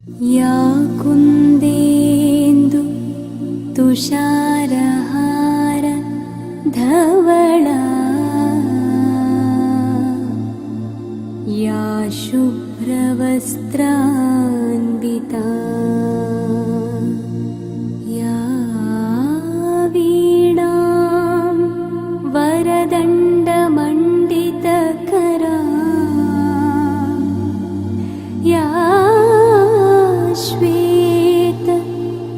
या कुन्देन्दु तुषारहार धवला या शुभ्रवस्त्रान्विता या वीणां वरदण्डमण्डितकरा या श्वेत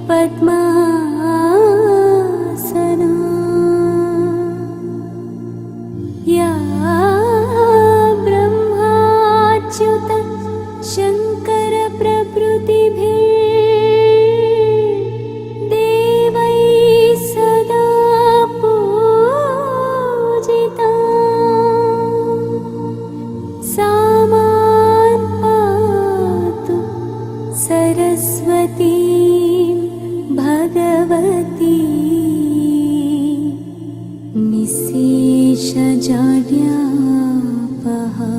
पद्मासना या ब्रह्माच्युत शंकर प्रभृतिभिः देवैः सदा पूजिता सा मां पातु सरस्वती भगवती निःशेषजाड्यापहा।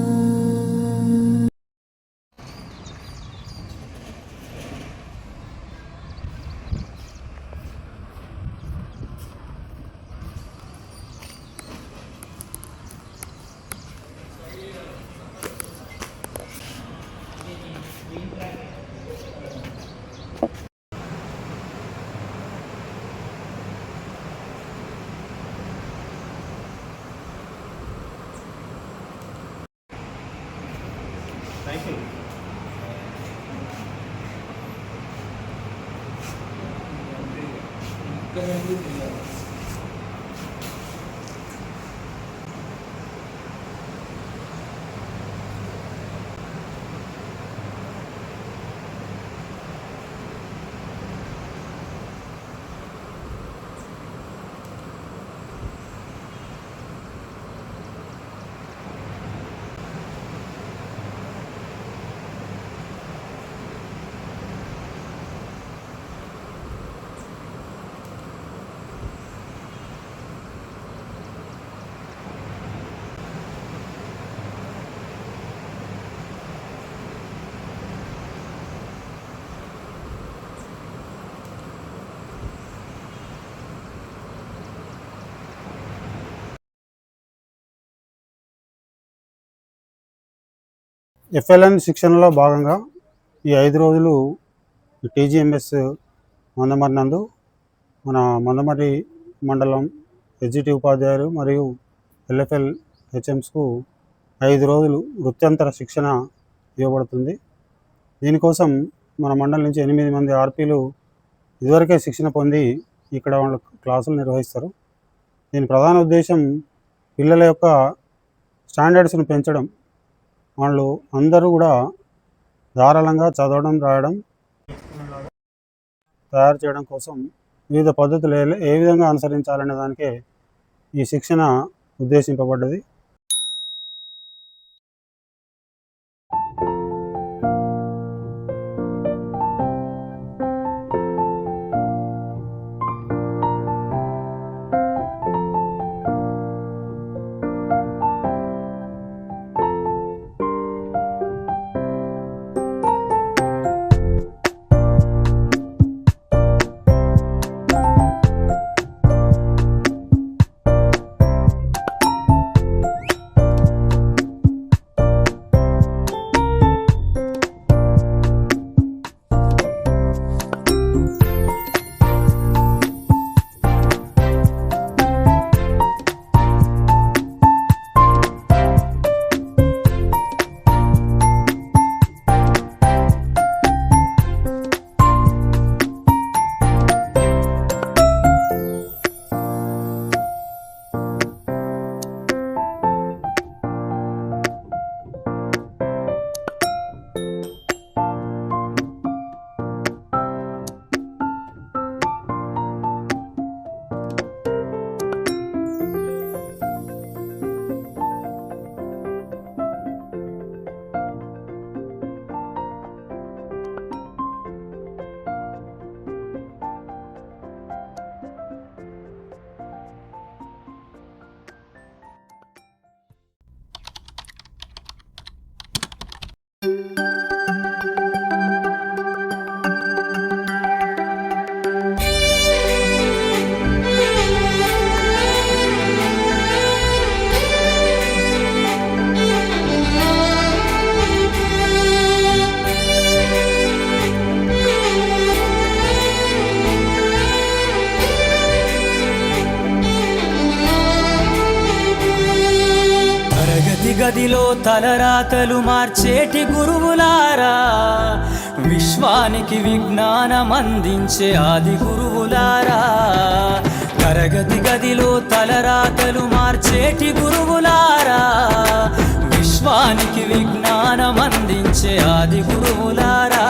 ఎఫ్ఎల్ఎన్ శిక్షణలో భాగంగా ఈ 5 రోజులు టీజీఎంఎస్ మందమరి నందు మన మందమరి మండలం ఎగ్జిక్యూటివ్ ఉపాధ్యాయులు మరియు ఎల్ఎఫ్ఎల్ హెచ్ఎంస్కు 5 రోజులు వృత్యంతర శిక్షణ ఇవ్వబడుతుంది. దీనికోసం మన మండలం నుంచి 8 మంది ఆర్పీలు ఇదివరకే శిక్షణ పొంది ఇక్కడ వాళ్ళ క్లాసులు నిర్వహిస్తారు. దీని ప్రధాన ఉద్దేశం పిల్లల యొక్క స్టాండర్డ్స్ను పెంచడం, వాళ్ళు అందరూ కూడా ధారాళంగా చదవడం రాయడం తయారు చేయడం కోసం వివిధ పద్ధతులు ఏ విధంగా అనుసరించాలనే దానికే ఈ శిక్షణ ఉద్దేశింపబడ్డది. గదిలో తలరాతలు మార్చేటి గురువులారా, విశ్వానికి విజ్ఞానం అందించే ఆది గురువులారా. తరగతి గదిలో తలరాతలు మార్చేటి గురువులారా, విశ్వానికి విజ్ఞానం అందించే ఆది గురువులారా.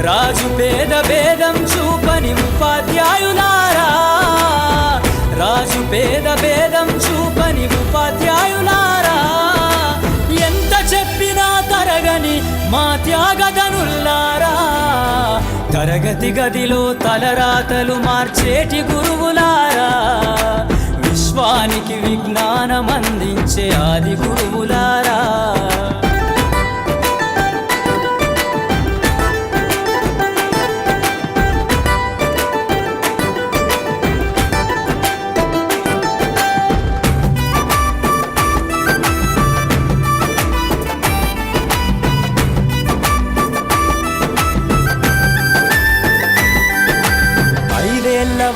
రాజు పేద భేదం చూపని ఉపాధ్యాయులారా, రాజు పేద భేదం చూపని ఉపాధ్యాయులారా. ఎంత చెప్పినా తరగని మా త్యాగధనుల్లారా, తరగతి గదిలో తలరాతలు మార్చేటి గురువులారా, విశ్వానికి విజ్ఞానం అందించే ఆది గురువులారా.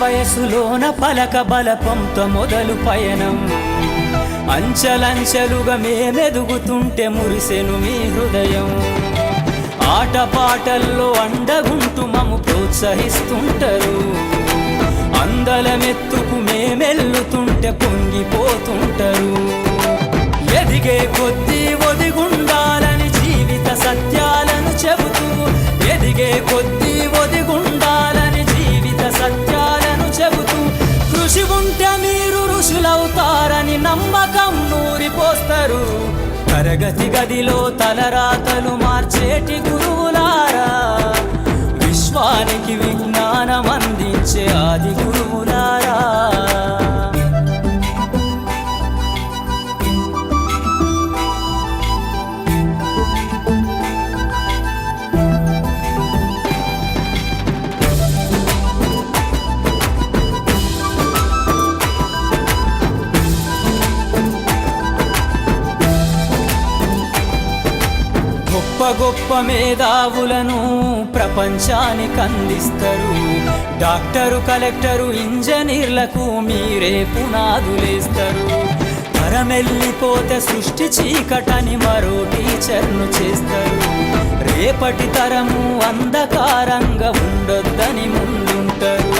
వయసులోన పలక బలపంతో మొదలు పయనం, అంచలంచెలుగా మేమెదుగుతుంటే మురిసెను మీ హృదయం. ఆటపాటల్లో అండగుంటూ మము ప్రోత్సహిస్తుంటారు, అందలమెత్తుకు మేమెల్లుతుంటే పొంగిపోతుంటారు. ఎదిగే కొద్దీ ఒదిగుండాలని జీవిత సత్యాలను చెబుతూ, ఎదిగే కొద్దీ ఒదిగుండాలని జీవిత సత్యాలను చెబుతూ, కృషి ఉంటే మీరు ఋషులవుతారని నమ్మకం నూరిపోస్తారు. తరగతి గదిలో తలరాతలు మార్చేటి గురువులారా, విశ్వానికి విజ్ఞానం అందించే ఆది గురువులారా. గొప్ప గొప్ప మేధావులను ప్రపంచానికి అందిస్తారు. డాక్టరు, కలెక్టరు, ఇంజనీర్లకు మీరే పునాదులేస్తారు. తరమెల్లిపోతే సృష్టి చీకటని మరో టీచర్ను చేస్తారు. రేపటి తరము అంధకారంగా ఉండొద్దని ముందుంటారు.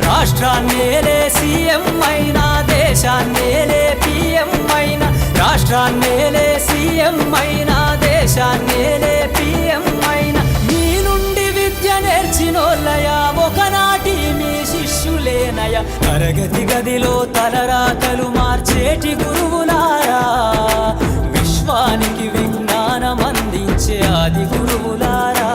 రాష్ట్రాన్నేలే సీఎం అయినా, దేశాన్నేలే పిఎం అయినా, రాష్ట్రాన్నేలే సీఎం అయినా, దేశాన్నేలే పిఎం అయినా, మీ నుండి విద్య నేర్చినోళ్ళయా, ఒకనాటి మీ శిష్యులేనయ. తరగతి గదిలో తలరాతలు మార్చేటి గురువులారా, విశ్వానికి విజ్ఞానం అందించే ఆది గురువులారా.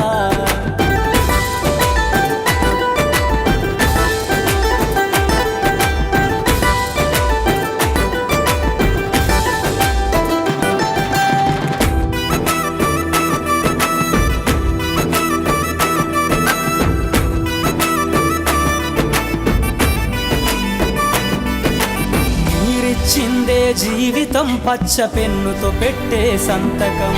చిందే జీవితం పచ్చ పెన్నుతో పెట్టే సంతకం,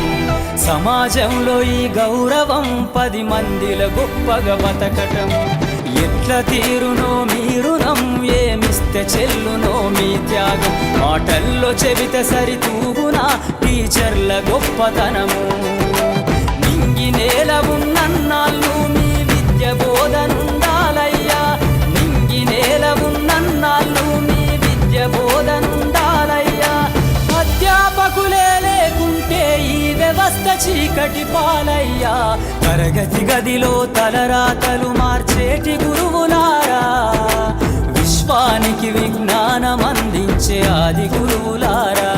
సమాజంలో ఈ గౌరవం 10 మందిల గొప్పగా బతకటం. ఎట్ల తీరునో మీ రుణం, ఏమిస్తే చెల్లునో మీ త్యాగం. మాటల్లో చెబితే సరితూగునా టీచర్ల గొప్పతనము. నింగి నేల ఉన్నన్నాళ్ళు మీ విద్య బోధనుండాలయ్యా, నింగి నేల ఉన్నన్నాళ్ళు మీ విద్య బోధనుండాలయ్యా. అధ్యాపకులే లేకుంటే ఈ వ్యవస్థ చీకటి పాలయ్యా. తరగతి గదిలో తలరాతలు మార్చేటి గురువులారా, విశ్వానికి విజ్ఞానం అందించే ఆది గురువులారా.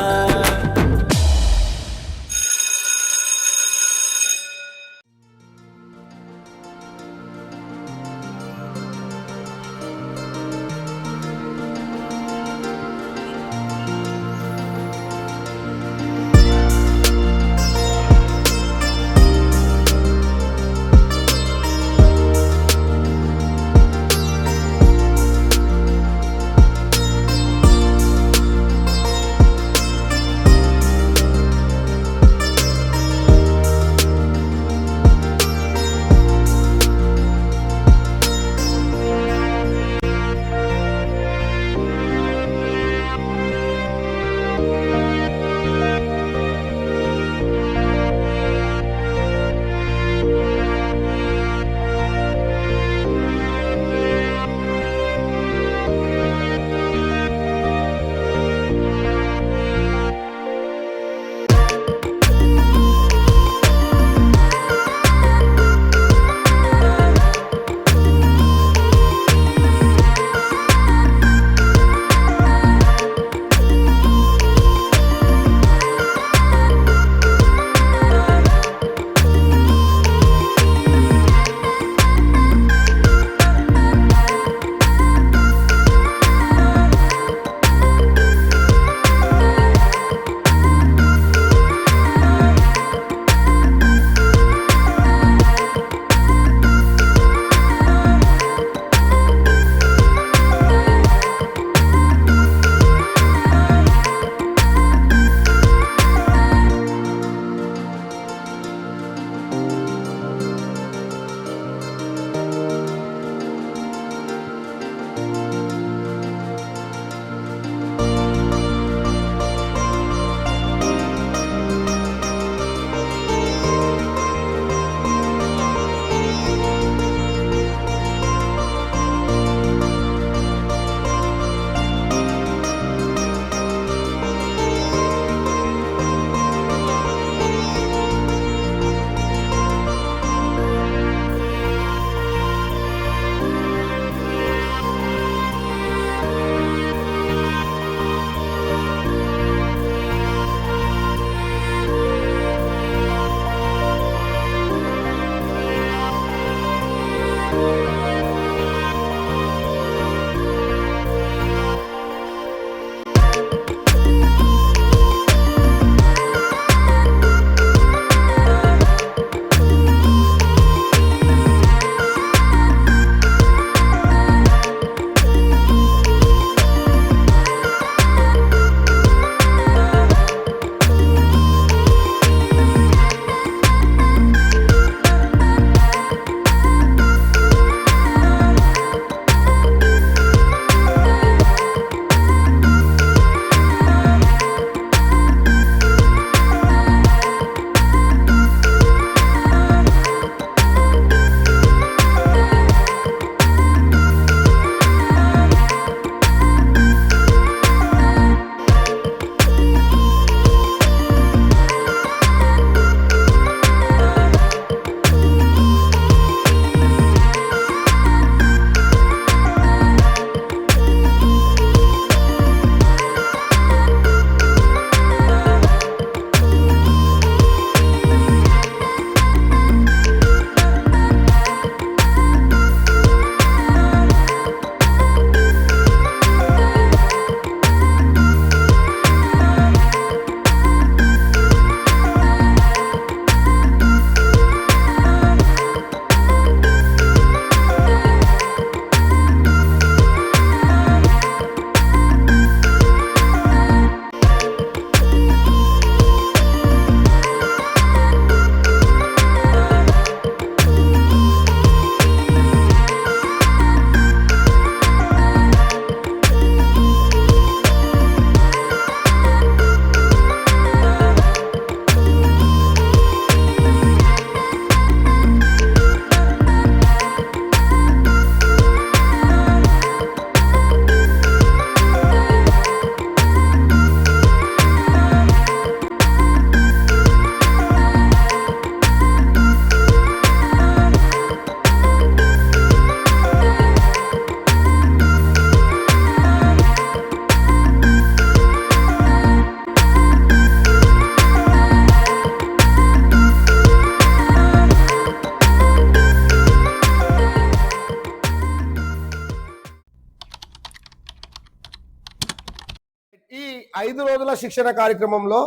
ఈ 5 రోజుల శిక్షణ కార్యక్రమంలో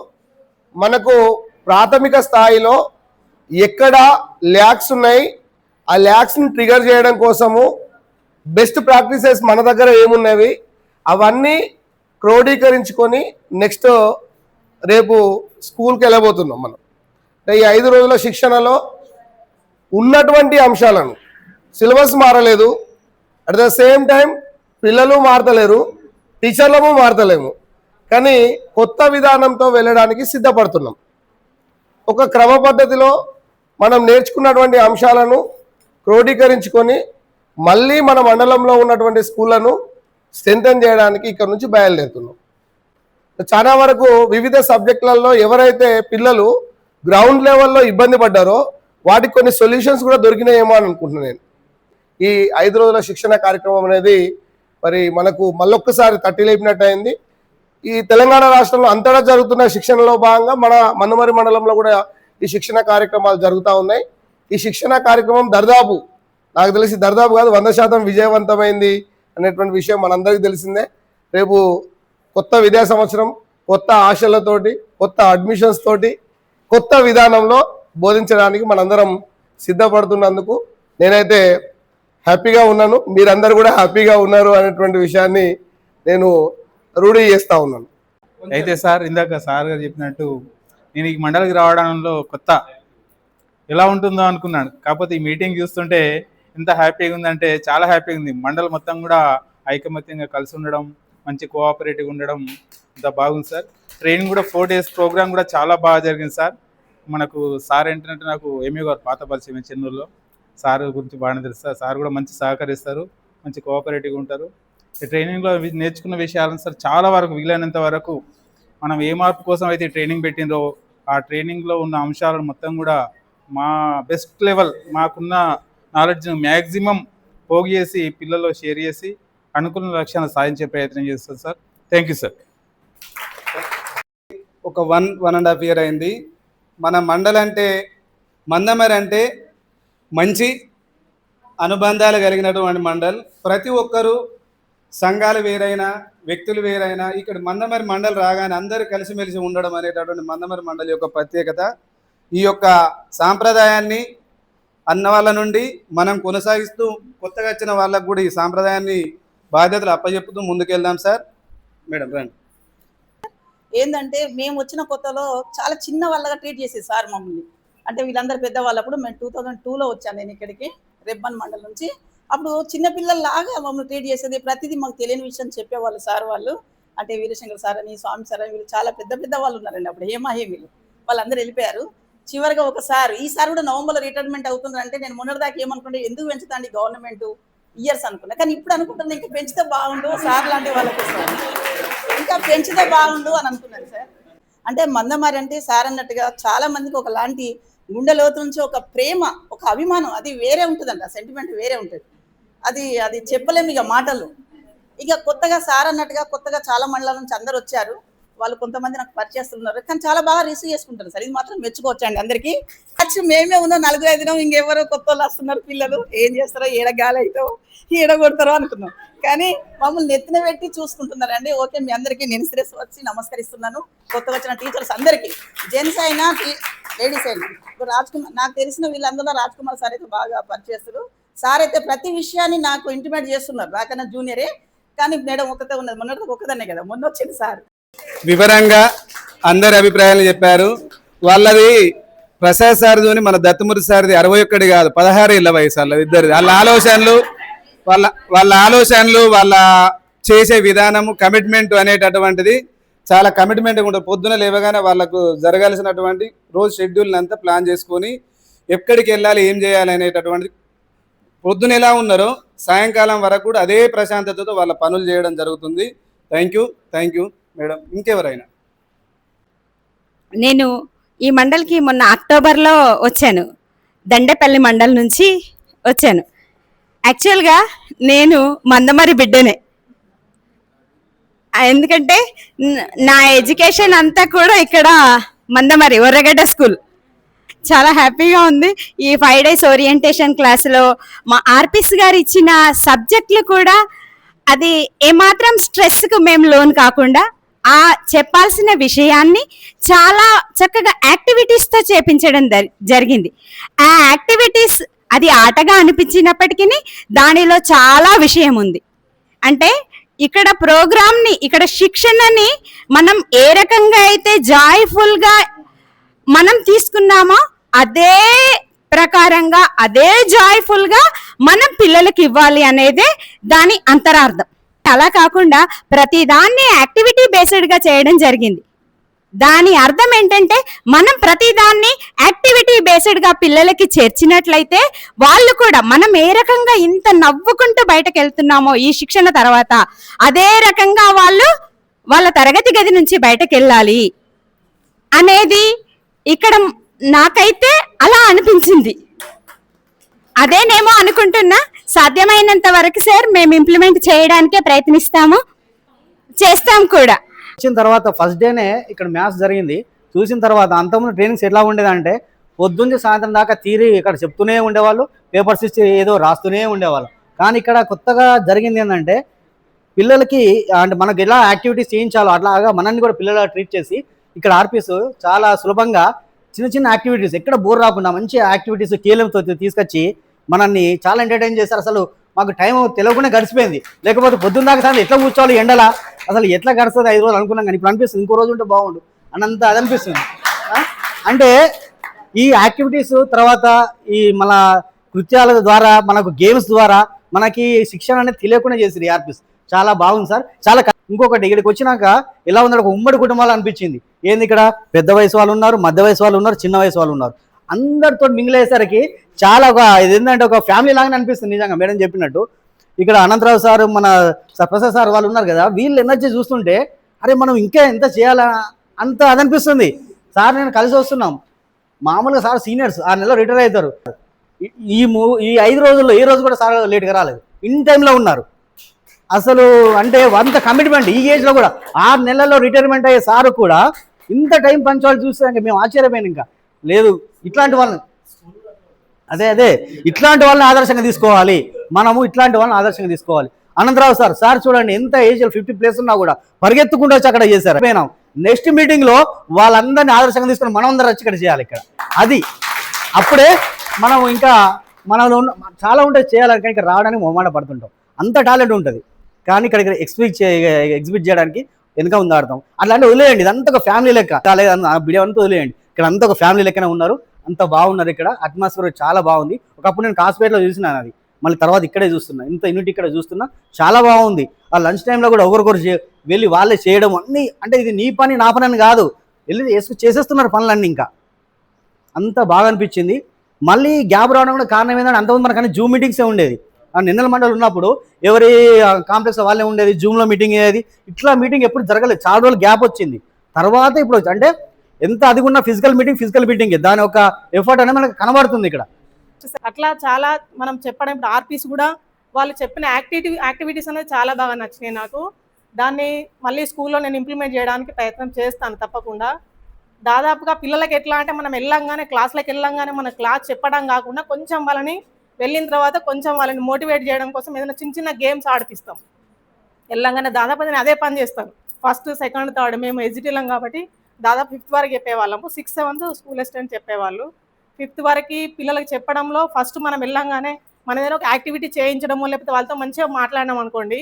మనకు ప్రాథమిక స్థాయిలో ఎక్కడ ల్యాక్స్ ఉన్నాయి, ఆ ల్యాక్స్ని ట్రిగర్ చేయడం కోసము బెస్ట్ ప్రాక్టీసెస్ మన దగ్గర ఏమున్నవి అవన్నీ క్రోడీకరించుకొని నెక్స్ట్ రేపు స్కూల్కి వెళ్ళబోతున్నాం మనం. ఈ 5 రోజుల శిక్షణలో ఉన్నటువంటి అంశాలను, సిలబస్ మారలేదు, అట్ ద సేమ్ టైం పిల్లలు మారతలేరు, టీచర్లము మారతలేము, కానీ కొత్త విధానంతో వెళ్ళడానికి సిద్ధపడుతున్నాం. ఒక క్రమ పద్ధతిలో మనం నేర్చుకున్నటువంటి అంశాలను క్రోడీకరించుకొని మళ్ళీ మన మండలంలో ఉన్నటువంటి స్కూళ్ళను స్ట్రెంథెన్ చేయడానికి ఇక్కడ నుంచి బయలుదేరుతున్నాం. చాలా వరకు వివిధ సబ్జెక్టులలో ఎవరైతే పిల్లలు గ్రౌండ్ లెవెల్లో ఇబ్బంది పడ్డారో వాటికి కొన్ని సొల్యూషన్స్ కూడా దొరికినాయేమో అని అనుకుంటున్నాను నేను. ఈ 5 రోజుల శిక్షణ కార్యక్రమం అనేది మరి మనకు మళ్ళొక్కసారి తట్టి లేపినట్టు అయింది. ఈ తెలంగాణ రాష్ట్రంలో అంతటా జరుగుతున్న శిక్షణలో భాగంగా మన మన్నుమరి మండలంలో కూడా ఈ శిక్షణ కార్యక్రమాలు జరుగుతూ ఉన్నాయి. ఈ శిక్షణ కార్యక్రమం నాకు తెలిసి కాదు 100% విజయవంతమైంది అనేటువంటి విషయం మనందరికీ తెలిసిందే. రేపు కొత్త విద్యా సంవత్సరం, కొత్త ఆశలతోటి, కొత్త అడ్మిషన్స్ తోటి, కొత్త విధానంలో బోధించడానికి మనందరం సిద్ధపడుతున్నందుకు నేనైతే హ్యాపీగా ఉన్నాను. మీరందరూ కూడా హ్యాపీగా ఉన్నారు అనేటువంటి విషయాన్ని నేను రూఢీ చేస్తూ ఉన్నాను. అయితే సార్, ఇందాక సార్ గారు చెప్పినట్టు నేను ఈ మండలికి రావడంలో కొత్త ఎలా ఉంటుందో అనుకున్నాను. కాకపోతే ఈ మీటింగ్ చూస్తుంటే ఎంత హ్యాపీగా ఉందంటే చాలా హ్యాపీగా ఉంది. మండలం మొత్తం కూడా ఐకమత్యంగా కలిసి ఉండడం, మంచి కోఆపరేటివ్గా ఉండడం అంత బాగుంది సార్. ట్రైనింగ్ కూడా 4 days ప్రోగ్రామ్ కూడా చాలా బాగా జరిగింది సార్. మనకు సార్ ఏంటంటే నాకు ఎంఏ గారు పాత పరిచయం చెన్నూరులో, సార్ గురించి బాగానే తెలుసు. సార్ కూడా మంచి సహకరిస్తారు, మంచి కోఆపరేటివ్గా ఉంటారు. ఈ ట్రైనింగ్లో నేర్చుకున్న విషయాలను సార్ చాలా వరకు వీలైనంత వరకు మనం ఏ మార్పు కోసం అయితే ట్రైనింగ్ పెట్టిందో ఆ ట్రైనింగ్లో ఉన్న అంశాలను మొత్తం కూడా మా బెస్ట్ లెవెల్ మాకున్న నాలెడ్జ్ను మ్యాక్సిమం పోగు చేసి పిల్లల్లో షేర్ చేసి అనుకున్న లక్ష్యాన్ని సాధించే ప్రయత్నం చేస్తాం సార్. Thank you sir. ఒక 1.5 year అయింది. మన మండలం అంటే మందమరి అంటే మంచి అనుబంధాలు కలిగినటువంటి మండల్. ప్రతి ఒక్కరూ సంఘాలు వేరైనా, వ్యక్తులు వేరైనా, ఇక్కడ మందమరి మండలి రాగానే అందరూ కలిసిమెలిసి ఉండడం అనేటటువంటి మందమరి మండలి యొక్క ప్రత్యేకత. ఈ యొక్క సాంప్రదాయాన్ని అన్న వాళ్ళ నుండి మనం కొనసాగిస్తూ కొత్తగా వచ్చిన వాళ్ళకు కూడా ఈ సాంప్రదాయాన్ని బాధ్యతలు అప్పచెప్పుతూ ముందుకెళ్దాం సార్. మేడం రండి. ఏంటంటే మేము వచ్చిన కొత్తలో చాలా చిన్న వాళ్ళగా ట్రీట్ చేసేది సార్ మమ్మల్ని. అంటే వీళ్ళందరూ పెద్దవాళ్ళప్పుడు మేము 2002లో వచ్చాను నేను ఇక్కడికి, రెబ్బన్ మండలం నుంచి. అప్పుడు చిన్నపిల్లల్లాగా మమ్మల్ని ట్రీట్ చేసేది, ప్రతిదీ మాకు తెలియని విషయం చెప్పేవాళ్ళు సార్ వాళ్ళు. అంటే వీరశంకర్ సార్ అని, స్వామి సార్ అని, వీళ్ళు చాలా పెద్ద పెద్ద వాళ్ళు ఉన్నారండి అప్పుడు, హేమీలు వాళ్ళందరూ వెళ్ళిపోయారు. చివరిగా ఒకసారి ఈసారి కూడా నవంబర్లో రిటైర్మెంట్ అవుతుందంటే నేను మొన్నటిదాకా ఏమనుకుంటే ఎందుకు పెంచుతాండి గవర్నమెంట్ ఇయర్స్ అనుకున్నా, కానీ ఇప్పుడు అనుకుంటున్నా ఇంకా పెంచితే బాగుండు సార్ లాంటి వాళ్ళకి ఇంకా పెంచితే బాగుండు అని అనుకున్నాను సార్. అంటే మందమారి అంటే సార్ అన్నట్టుగా చాలా మందికి ఒకలాంటి గుండె లోతు నుంచి ఒక ప్రేమ, ఒక అభిమానం, అది వేరే ఉంటుందంట, సెంటిమెంట్ వేరే ఉంటుంది. అది చెప్పలేము ఇక మాటలు. ఇక కొత్తగా సార్ అన్నట్టుగా కొత్తగా చాలా మండలాల నుంచి అందరు వచ్చారు. వాళ్ళు కొంతమంది నాకు పరిచయస్తున్నారు, కానీ చాలా బాగా రిసీవ్ చేసుకుంటారు సార్. ఇది మాత్రం మెచ్చుకోవచ్చండి అందరికీ. యాక్చువల్ మేమే ఉన్నాం 4-5 దినం, ఇంకెవరో కొత్త వాళ్ళు వస్తున్నారు పిల్లలు, ఏం చేస్తారో, ఏడ గాలి అవుతావు, ఏడ కొడతారో అనుకున్నాం. కానీ మమ్మల్ని నెత్తిన పెట్టి చూసుకుంటున్నారండి. ఓకే, మీ అందరికీ నేను శిరస్సు వచ్చి నమస్కరిస్తున్నాను. కొత్తగా వచ్చిన టీచర్స్ అందరికీ, జెంట్స్ అయినా లేడీస్ అయినా. ఇప్పుడు నాకు తెలిసిన వీళ్ళందరూ రాజ్కుమార్ సార్ అయితే బాగా పరిచయస్తున్నారు. సార్ అయితే ప్రతి విషయాన్ని నాకు ఇంటిమేట్ చేస్తున్నారు, నాకన్నా జూనియరే. కానీ మేడం ఒకతే ఉన్నది, మొన్న ఒక్కదన్నే కదా మొన్న వచ్చింది సార్. వివరంగా అందరి అభిప్రాయాలు చెప్పారు. వాళ్ళది ప్రసాద్ సార్ది, మన దత్తమూర్తి సార్ది 61 కాదు 16 ఏళ్ళ వయసు వాళ్ళ ఇద్దరిది. వాళ్ళ ఆలోచనలు వాళ్ళ చేసే విధానము, కమిట్మెంట్ అనేటటువంటిది చాలా కమిట్మెంట్గా ఉంటుంది. పొద్దున లేవగానే వాళ్ళకు జరగాల్సినటువంటి రోజు షెడ్యూల్ని అంతా ప్లాన్ చేసుకొని ఎక్కడికి వెళ్ళాలి, ఏం చేయాలి అనేటటువంటిది పొద్దున ఎలా ఉన్నారో సాయంకాలం వరకు కూడా అదే ప్రశాంతతతో వాళ్ళ పనులు చేయడం జరుగుతుంది. Thank you madam. ఇంకెవరైనా? నేను ఈ మండలికి మొన్న అక్టోబర్లో వచ్చాను, దండేపల్లి మండల్ నుంచి వచ్చాను. యాక్చువల్గా నేను మందమరి బిడ్డనే, ఎందుకంటే నా ఎడ్యుకేషన్ అంతా కూడా ఇక్కడ మందమరి ఒర్రగడ్డ స్కూల్. చాలా హ్యాపీగా ఉంది. ఈ 5 days ఓరియంటేషన్ క్లాసులో మా ఆర్పిస్ గారు ఇచ్చిన సబ్జెక్టులు కూడా అది ఏమాత్రం స్ట్రెస్కు మేము లోన్ కాకుండా ఆ చెప్పాల్సిన విషయాన్ని చాలా చక్కగా యాక్టివిటీస్తో చేపించడం జరిగింది. ఆ యాక్టివిటీస్ అది ఆటగా అనిపించినప్పటికీ దానిలో చాలా విషయం ఉంది. అంటే ఇక్కడ ప్రోగ్రామ్ని, ఇక్కడ శిక్షణని మనం ఏ రకంగా అయితే జాయ్ఫుల్గా మనం తీసుకున్నామో అదే ప్రకారంగా, అదే జాయ్ఫుల్గా మనం పిల్లలకి ఇవ్వాలి అనేదే దాని అంతరార్థం. అలా కాకుండా ప్రతిదాన్ని యాక్టివిటీ బేస్డ్గా చేయడం జరిగింది. దాని అర్థం ఏంటంటే మనం ప్రతిదాన్ని యాక్టివిటీ బేస్డ్గా పిల్లలకి చేర్చినట్లయితే వాళ్ళు కూడా మనం ఏ రకంగా ఇంత నవ్వుకుంటూ బయటకు వెళ్తున్నామో ఈ శిక్షణ తర్వాత, అదే రకంగా వాళ్ళు వాళ్ళ తరగతి గది నుంచి బయటకు వెళ్ళాలి అనేది ఇక్కడ నాకైతే అలా అనిపించింది. అదేనేమో అనుకుంటున్నా. సాధ్యమైనంత వరకు సార్ మేము ఇంప్లిమెంట్ చేయడానికే ప్రయత్నిస్తాము, చేస్తాం కూడా. వచ్చిన తర్వాత ఫస్ట్ డేనే ఇక్కడ మ్యాథ్స్ జరిగింది. చూసిన తర్వాత అంతకుముందు ట్రైనింగ్స్ ఎట్లా ఉండేదంటే పొద్దున్న సాయంత్రం దాకా థియరీ ఇక్కడ చెప్తూనే ఉండేవాళ్ళు, పేపర్స్ ఇచ్చి ఏదో రాస్తూనే ఉండేవాళ్ళు. కానీ ఇక్కడ కొత్తగా జరిగింది ఏంటంటే పిల్లలకి అంటే మనకు ఎలా యాక్టివిటీస్ చేయించాలో అట్లాగా మనల్ని కూడా పిల్లలు ట్రీట్ చేసి ఇక్కడ ఆర్పీస్ చాలా సులభంగా చిన్న చిన్న యాక్టివిటీస్ ఎక్కడ బోర్ రాకుండా మంచి యాక్టివిటీస్ కీలంతో తీసుకొచ్చి మనల్ని చాలా ఎంటర్టైన్ చేస్తారు. అసలు మాకు టైం తెలియకుండా గడిచిపోయింది. లేకపోతే పొద్దున్న దాకా సార్ ఎట్లా కూర్చోవాలి ఎండల, అసలు ఎట్లా గడుస్తుంది 5 రోజులు అనుకున్నాం. కానీ ఇప్పుడు అనిపిస్తుంది ఇంకో రోజు ఉంటే బాగుండు అన్నంత అది అనిపిస్తుంది. అంటే ఈ యాక్టివిటీస్ తర్వాత ఈ మన కృత్యాల ద్వారా, మనకు గేమ్స్ ద్వారా మనకి శిక్షణ అనేది తెలియకుండా చేసింది ఆర్పీస్. చాలా బాగుంది సార్. చాలా ఇంకొకటి ఇక్కడికి వచ్చినాక ఎలా ఉందంటే ఒక ఉమ్మడి కుటుంబాలు అనిపించింది. ఏంది ఇక్కడ పెద్ద వయసు వాళ్ళు ఉన్నారు, మధ్య వయసు వాళ్ళు ఉన్నారు, చిన్న వయసు వాళ్ళు ఉన్నారు. అందరితో మింగిల్ అయ్యేసరికి చాలా ఇది ఏంటంటే ఒక ఫ్యామిలీ లాగానే అనిపిస్తుంది. నిజంగా మేడం చెప్పినట్టు ఇక్కడ అనంతరావు సార్, మన ప్రసాద్ సార్ వాళ్ళు ఉన్నారు కదా, వీళ్ళు ఎనర్జీ చూస్తుంటే అరే మనం ఇంకా ఎంత చేయాలా అంత అదనిపిస్తుంది. సార్ నేను కలిసి వస్తున్నాం. మామూలుగా సార్ సీనియర్స్ 6 నెలలు రిటైర్ అవుతారు. ఈ 5 రోజుల్లో ఏ రోజు కూడా సార్ లేట్గా రాలేదు, ఇన్ టైంలో ఉన్నారు. అసలు అంటే అంత కమిట్మెంట్ ఈ ఏజ్లో కూడా 6 నెలల్లో రిటైర్మెంట్ అయ్యే సార్ కూడా ఇంత టైం పంచాలి చూస్తే మేము ఆశ్చర్యపోయాను. ఇంకా లేదు ఇట్లాంటి వాళ్ళని అదే ఇట్లాంటి వాళ్ళని ఆదర్శంగా తీసుకోవాలి మనము, ఇట్లాంటి వాళ్ళని ఆదర్శంగా తీసుకోవాలి. అనంతరావు సార్ చూడండి ఎంత ఏజ్ 50+ ఉన్నా కూడా పరిగెత్తుకుంటూ వచ్చి అక్కడ చేశారు. పోయినాం నెక్స్ట్ మీటింగ్లో వాళ్ళందరినీ ఆదర్శంగా తీసుకొని మనం అందరం వచ్చి ఇక్కడ చేయాలి. ఇక్కడ అది అప్పుడే మనం ఇంకా మనలో చాలా ఉంటుంది చేయాలని, ఇక్కడ రావడానికి మొహమాట పడుతుంటాం. అంత టాలెంట్ ఉంటుంది. కానీ ఇక్కడ ఎగ్జిబిట్ చేయడానికి వెనుక ఉందాడతాం. అట్లాంటి వదిలేయండి, ఇదంతా ఒక ఫ్యామిలీ లెక్క. బిడియో అంతా వదిలేయండి. ఇక్కడ అంతా ఒక ఫ్యామిలీ లెక్కనే ఉన్నారు, అంత బాగున్నారు. ఇక్కడ అట్మాస్ఫియర్ చాలా బాగుంది. ఒకప్పుడు నేను కాస్పేటలో చూసినాను అది, మళ్ళీ తర్వాత ఇక్కడే చూస్తున్నా. ఇంత యూనిట్ ఇక్కడ చూస్తున్నా, చాలా బాగుంది. ఆ లంచ్ టైంలో కూడా ఒకరికొకరు వెళ్ళి వాళ్ళే చేయడం అన్నీ. అంటే ఇది నీ పని నా పని అని కాదు, వెళ్ళి చేసేస్తున్నారు పనులన్నీ. ఇంకా అంత బాగా అనిపించింది. మళ్ళీ గ్యాప్ రావడం కూడా కారణం ఏంటంటే అంతకుముందు మనకన్నీ జూమ్ మీటింగ్సే ఉండేది. నిన్నల మండలి ఉన్నప్పుడు ఎవరి కాంప్లెక్స్ వాళ్ళే ఉండేది, జూమ్లో మీటింగ్ అయ్యేది. ఇట్లా మీటింగ్ ఎప్పుడు జరగలేదు, చాలా రోజులు గ్యాప్ వచ్చింది. తర్వాత ఇప్పుడు అంటే ఎంత అది ఉన్న ఫిజికల్ మీటింగ్ దాని ఒక ఎఫర్ట్ అనేది మనకు కనబడుతుంది ఇక్కడ. అట్లా చాలా మనం చెప్పడం ఇప్పుడు ఆర్పీస్ కూడా వాళ్ళు చెప్పిన యాక్టివిటీస్ అనేది చాలా బాగా నచ్చినాయి నాకు. దాన్ని మళ్ళీ స్కూల్లో నేను ఇంప్లిమెంట్ చేయడానికి ప్రయత్నం చేస్తాను తప్పకుండా. దాదాపుగా పిల్లలకి ఎట్లా అంటే మనం క్లాస్లోకి వెళ్ళంగానే మన క్లాస్ చెప్పడం కాకుండా కొంచెం వాళ్ళని వెళ్ళిన తర్వాత కొంచెం వాళ్ళని మోటివేట్ చేయడం కోసం ఏదైనా చిన్న గేమ్స్ ఆడిపిస్తాం. వెళ్ళంగానే దాదాపు నేను అదే పని చేస్తాను. 1st, 2nd, 3rd మేము ఎడ్జిటీలం కాబట్టి దాదాపు 5th వరకు చెప్పేవాళ్ళము. 6th, 7th స్కూల్ అసిస్టెంట్ చెప్పేవాళ్ళు. 5th వరకు పిల్లలకి చెప్పడంలో ఫస్ట్ మనం వెళ్ళంగానే మన ఏదైనా ఒక యాక్టివిటీ చేయించడము, లేకపోతే వాళ్ళతో మంచిగా మాట్లాడినాం అనుకోండి,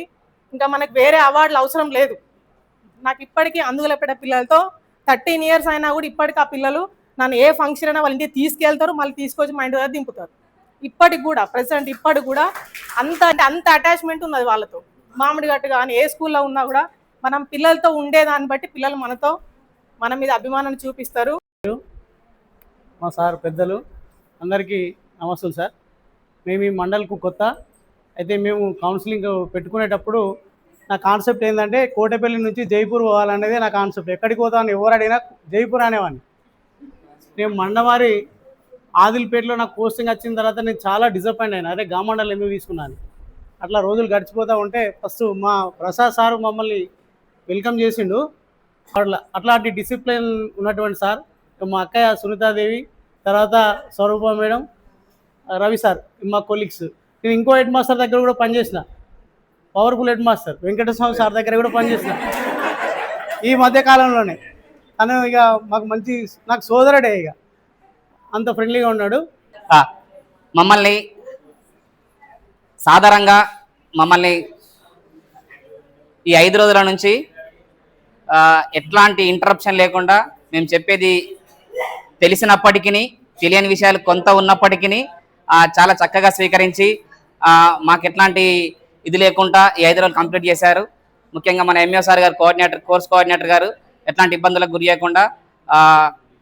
ఇంకా మనకు వేరే అవార్డులు అవసరం లేదు. నాకు ఇప్పటికీ అందుగులపేట పిల్లలతో 13 years అయినా కూడా ఇప్పటికీ ఆ పిల్లలు నన్ను ఏ ఫంక్షన్ అయినా వాళ్ళ ఇంటికి తీసుకెళ్తారు, మళ్ళీ తీసుకొచ్చి మా ఇంటి దగ్గర దింపుతారు. ఇప్పటికి కూడా ప్రెసెంట్ ఇప్పటికి కూడా అంత అటాచ్మెంట్ ఉన్నది వాళ్ళతో. మామిడి గట్టు కానీ ఏ స్కూల్లో ఉన్నా కూడా మనం పిల్లలతో ఉండేదాన్ని బట్టి పిల్లలు మన మీద అభిమానాన్ని చూపిస్తారు. మా సార్ పెద్దలు అందరికీ నమస్తులు సార్. మేము ఈ మండల్కు కొత్త అయితే మేము కౌన్సిలింగ్ పెట్టుకునేటప్పుడు నా కాన్సెప్ట్ ఏంటంటే కోటపల్లి నుంచి జైపూర్ పోవాలనేది నా కాన్సెప్ట్. ఎక్కడికి పోతామని ఎవరు అడిగినా జైపూర్ అనేవాడిని. నేను మండవారి ఆదిల్పేటలో నాకు పోస్టింగ్ వచ్చిన తర్వాత నేను చాలా డిసప్పాయింట్ అయినా, అరే మండల్ ఎందుకు తీసుకున్నాను. అట్లా రోజులు గడిచిపోతూ ఉంటే ఫస్ట్ మా ప్రసాద్ సార్ మమ్మల్ని వెల్కమ్ చేసిండు. అట్లాంటి డిసిప్లిన్ ఉన్నటువంటి సార్, మా అక్కయ్య సునీతాదేవి, తర్వాత స్వరూప మేడం, రవి సార్ మా కొలీగ్స్. నేను ఇంకో హెడ్ మాస్టర్ దగ్గర కూడా పనిచేసిన, powerful head master Venkataswamy sir దగ్గర కూడా పనిచేసిన. ఈ మధ్య కాలంలోనే. తను ఇక మాకు మంచి, నాకు సోదరుడే, ఇక అంత ఫ్రెండ్లీగా ఉన్నాడు. మమ్మల్ని సాధారణంగా ఈ 5 రోజుల నుంచి ఎట్లాంటి ఇంటరప్షన్ లేకుండా మేము చెప్పేది తెలిసినప్పటికీ తెలియని విషయాలు కొంత ఉన్నప్పటికీ చాలా చక్కగా స్వీకరించి మాకు ఎట్లాంటి ఇది లేకుండా ఈ 5 రోజులు కంప్లీట్ చేశారు. ముఖ్యంగా మన ఎంఓ సార్ గారు, కోర్స్ కోఆర్డినేటర్ గారు ఎట్లాంటి ఇబ్బందులకు గురి చేయకుండా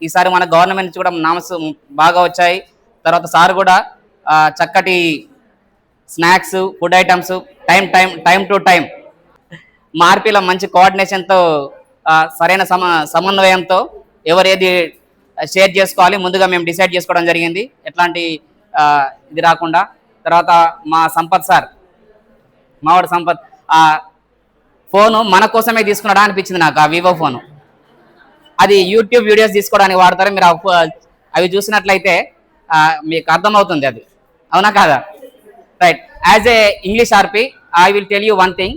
ఈసారి మన గవర్నమెంట్ నుంచి కూడా నామ్స్ బాగా వచ్చాయి. తర్వాత సార్ కూడా చక్కటి snacks, food items time to time మా ఆర్పీలో మంచి కోఆర్డినేషన్తో సరైన సమన్వయంతో ఎవరు ఏది షేర్ చేసుకోవాలి ముందుగా మేము డిసైడ్ చేసుకోవడం జరిగింది, ఎట్లాంటి ఇది రాకుండా. తర్వాత మా సంపత్ సార్, మావాడు సంపత్ ఫోను మన కోసమే తీసుకున్నాడా అనిపించింది నాకు. ఆ వివో ఫోను అది యూట్యూబ్ వీడియోస్ తీసుకోవడానికి వాడతారు. మీరు అవి చూసినట్లయితే మీకు అర్థమవుతుంది అది, అవునా కాదా? Right. As a English RP I will tell you one thing.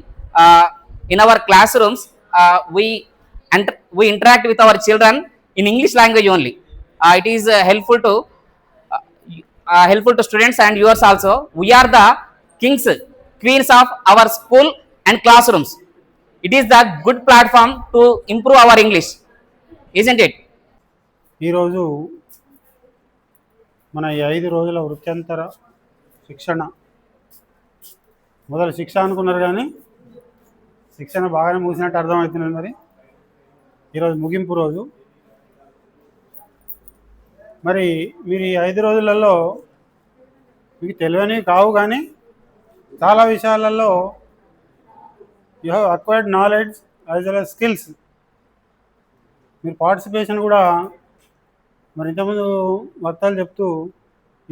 In our class rooms we interact with our children in English language only. It is helpful to students and yours also. We are the kings, queens of our school and classrooms. It is the good platform to improve our English, isn't it? ఈరోజు మన ఈ 5 రోజుల వృత్యంతర శిక్షణ, మొదలు శిక్ష అనుకున్నారు కానీ శిక్షణ బాగానే ముగిసినట్టు అర్థమవుతున్నది. మరి ఈరోజు ముగింపు రోజు. మరి మీరు ఈ 5 రోజులలో మీకు తెలియనివి కావు కానీ చాలా విషయాలలో you have acquired knowledge as well as skills. మీరు పార్టిసిపేషన్ కూడా మరి ఇంతకుముందు వక్తలు చెప్తూ,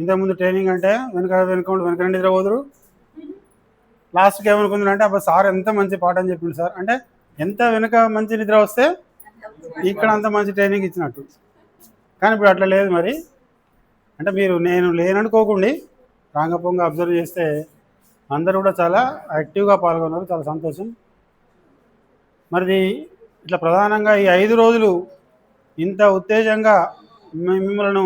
ఇంతకుముందు ట్రైనింగ్ అంటే వెనక నిద్రపోదురు, లాస్ట్కి ఏమనుకుందంటే అబ్బా సార్ ఎంత మంచి పాట అని చెప్పిండు సార్ అంటే, ఎంత వెనుక మంచి నిద్ర వస్తే ఇక్కడ అంత మంచి ట్రైనింగ్ ఇచ్చినట్టు. కానీ ఇప్పుడు అట్లా లేదు. మరి అంటే మీరు నేను లేననుకోకుండా రాంగపొంగ అబ్జర్వ్ చేస్తే అందరూ కూడా చాలా యాక్టివ్గా పాల్గొన్నారు, చాలా సంతోషం. మరి ఇట్లా ప్రధానంగా ఈ 5 రోజులు ఇంత ఉత్తేజంగా మిమ్మల్ని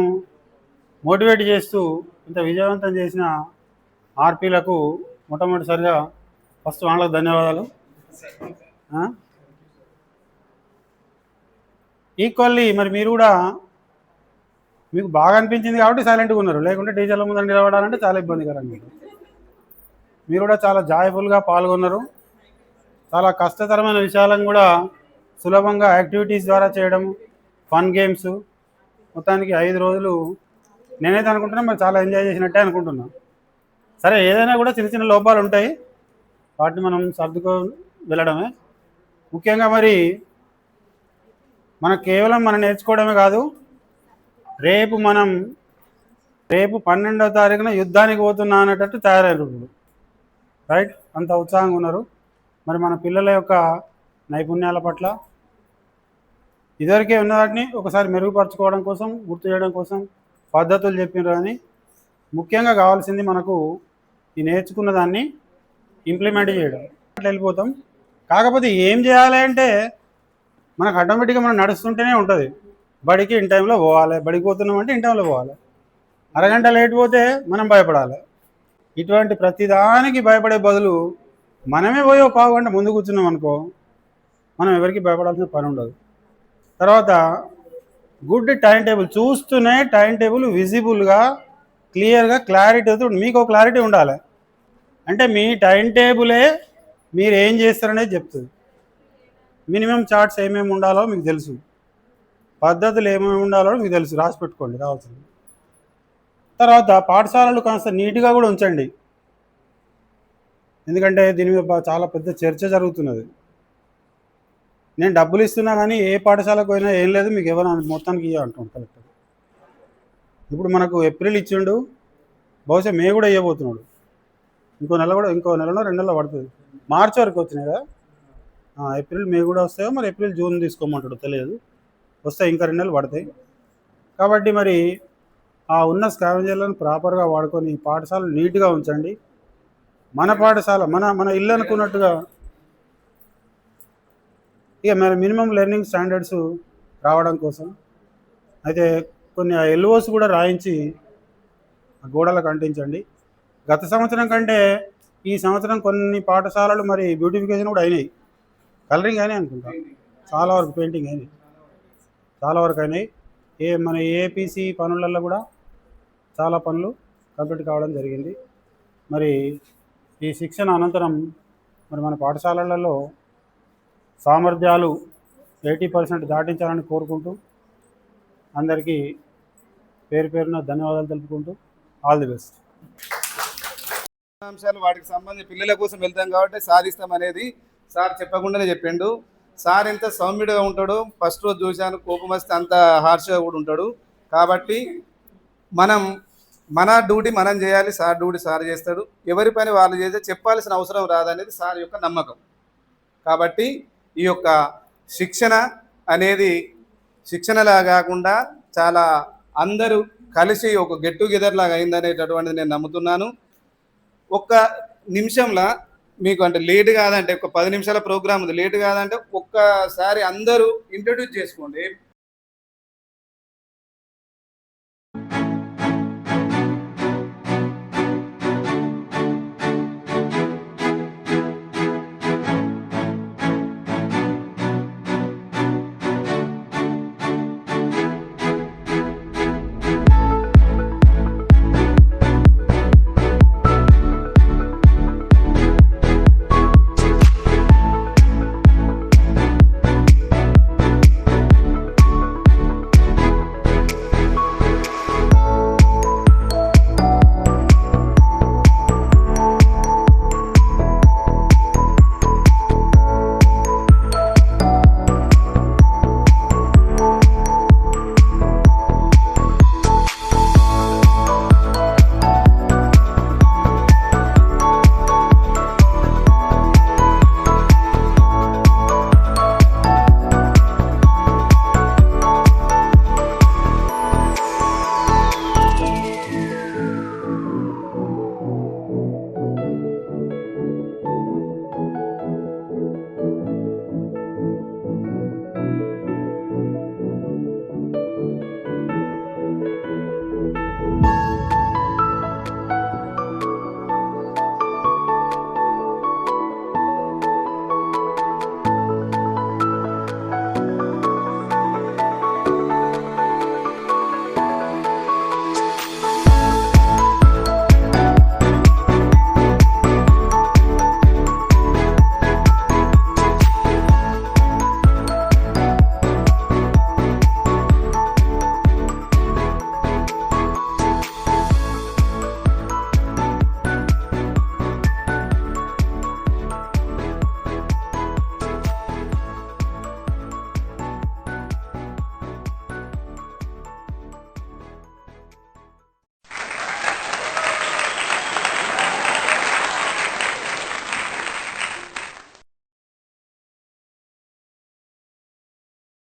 మోటివేట్ చేస్తూ ఇంత విజయవంతం చేసిన ఆర్పీలకు మొట్టమొదటిసారిగా ఫస్ట్ వాళ్ళకు ధన్యవాదాలు. ఈక్వల్లీ మరి మీరు కూడా మీకు బాగా అనిపించింది కాబట్టి సైలెంట్గా ఉన్నారు, లేకుంటే టీచర్ల ముందర నిలబడాలంటే చాలా ఇబ్బందికరంగా ఉంటుంది. మీరు కూడా చాలా జాయ్ఫుల్గా పాల్గొన్నారు. చాలా కష్టతరమైన విషయాలను కూడా సులభంగా యాక్టివిటీస్ ద్వారా చేయడం, ఫన్ గేమ్స్, మొత్తానికి 5 రోజులు నేనైతే అనుకుంటున్నా మరి చాలా ఎంజాయ్ చేసినట్టే అనుకుంటున్నా. సరే, ఏదైనా కూడా చిన్న చిన్న లోపాలు ఉంటాయి, వాటిని మనం సర్దుకో వెళ్ళడమే ముఖ్యంగా. మరి మనకు కేవలం మనం నేర్చుకోవడమే కాదు, రేపు 12వ తారీఖున యుద్ధానికి పోతున్నా అనేటట్టు తయారయ్యారు. రైట్, అంత ఉత్సాహంగా ఉన్నారు. మరి మన పిల్లల యొక్క నైపుణ్యాల పట్ల ఇదివరకే ఉన్న వాటిని ఒకసారి మెరుగుపరచుకోవడం కోసం, గుర్తు చేయడం కోసం పద్ధతులు చెప్పినారు. కానీ ముఖ్యంగా కావాల్సింది మనకు ఈ నేర్చుకున్న దాన్ని ఇంప్లిమెంట్ చేయడం. అట్లా వెళ్ళిపోతాం. కాకపోతే ఏం చేయాలి అంటే మనకు ఆటోమేటిక్గా మనం నడుస్తుంటేనే ఉంటుంది. బడికి ఇన్ టైంలో పోవాలి, బడికి పోతున్నామంటే ఇన్ టైంలో పోవాలి. అరగంట లేట్ పోతే మనం భయపడాలి. ఇటువంటి ప్రతిదానికి భయపడే బదులు మనమే పోయి ఒక పావు గంట ముందు కూర్చున్నాం అనుకో, మనం ఎవరికి భయపడాల్సిన పని ఉండదు. తర్వాత గుడ్ టైం టేబుల్, చూస్తూనే టైం టేబుల్ విజిబుల్గా క్లియర్గా క్లారిటీతో మీకు క్లారిటీ ఉండాలి. అంటే మీ టైం టేబులే మీరు ఏం చేస్తారనేది చెప్తుంది. మినిమం చార్ట్స్ ఏమేమి ఉండాలో మీకు తెలుసు, పద్ధతులు ఏమేమి ఉండాలో మీకు తెలుసు, రాసి పెట్టుకోండి కావాల్సింది. తర్వాత పాఠశాలలు కాస్త నీట్గా కూడా ఉంచండి, ఎందుకంటే దీని మీద చాలా పెద్ద చర్చ జరుగుతున్నది. నేను డబ్బులు ఇస్తున్నా కానీ ఏ పాఠశాలకు పోయినా ఏం లేదు, మీకు ఎవరు మొత్తానికి ఇవ్వ అంటాం కలెక్టర్. ఇప్పుడు మనకు ఏప్రిల్ ఇచ్చిండు, బహుశా మే కూడా ఇవ్వబోతున్నాడు. ఇంకో నెలలో 2 నెలలు పడుతుంది. మార్చి వరకు వచ్చినాయి కదా, ఏప్రిల్ మే కూడా వస్తాయో, మరి ఏప్రిల్ జూన్ తీసుకోమంటాడు తెలియదు, వస్తాయి. ఇంకా 2 నెలలు పడతాయి. కాబట్టి మరి ఆ ఉన్న స్కావెంజర్లను ప్రాపర్గా వాడుకొని పాఠశాలలు నీట్గా ఉంచండి. మన పాఠశాల మన ఇల్లు అనుకున్నట్టుగా ఇక మరి మినిమం లెర్నింగ్ స్టాండర్డ్స్ రావడం కోసం అయితే కొన్ని ఎల్ఓస్ కూడా రాయించి గోడలకు అంటించండి. గత సంవత్సరం కంటే ఈ సంవత్సరం కొన్ని పాఠశాలలు మరి బ్యూటిఫికేషన్ కూడా అయినాయి, కలరింగ్ అయినాయి అనుకుంటా, చాలా వరకు పెయింటింగ్ అయినాయి, చాలా వరకు అయినాయి. మన ఏపీసీ పనులలో కూడా చాలా పనులు కంప్లీట్ కావడం జరిగింది. మరి ఈ శిక్షణ అనంతరం మరి మన పాఠశాలలలో సామర్థ్యాలు 80% దాటించాలని కోరుకుంటూ అందరికీ పేరు పేరున ధన్యవాదాలు తెలుపుకుంటూ ఆల్ ది బెస్ట్. అంశాలు వాటికి సంబంధించి పిల్లల కోసం వెళ్తాం కాబట్టి సాధిస్తాం అనేది సార్ చెప్పకుండానే చెప్పిండు. సార్ ఎంత సౌమ్యుడిగా ఉంటాడో ఫస్ట్ రోజు చూశాను, కోపం వస్తే అంత హార్ష్గా కూడా ఉంటాడు. కాబట్టి మన డ్యూటీ మనం చేయాలి, సార్ డ్యూటీ సార్ చేస్తాడు. ఎవరి పని వాళ్ళు చేస్తే చెప్పాల్సిన అవసరం రాదనేది సార్ యొక్క నమ్మకం. కాబట్టి ఈ యొక్క శిక్షణ అనేది శిక్షణలా కాకుండా చాలా అందరూ కలిసి ఒక గెట్ టుగెదర్ లాగా అయిందనేటటువంటిది నేను నమ్ముతున్నాను. ఒక్క నిమిషంలో మీకు అంటే లేట్ కాదంటే ఒక 10 నిమిషాల ప్రోగ్రామ్ ఉంది, లేట్ కాదంటే ఒక్కసారి అందరూ ఇంట్రడ్యూస్ చేసుకోండి.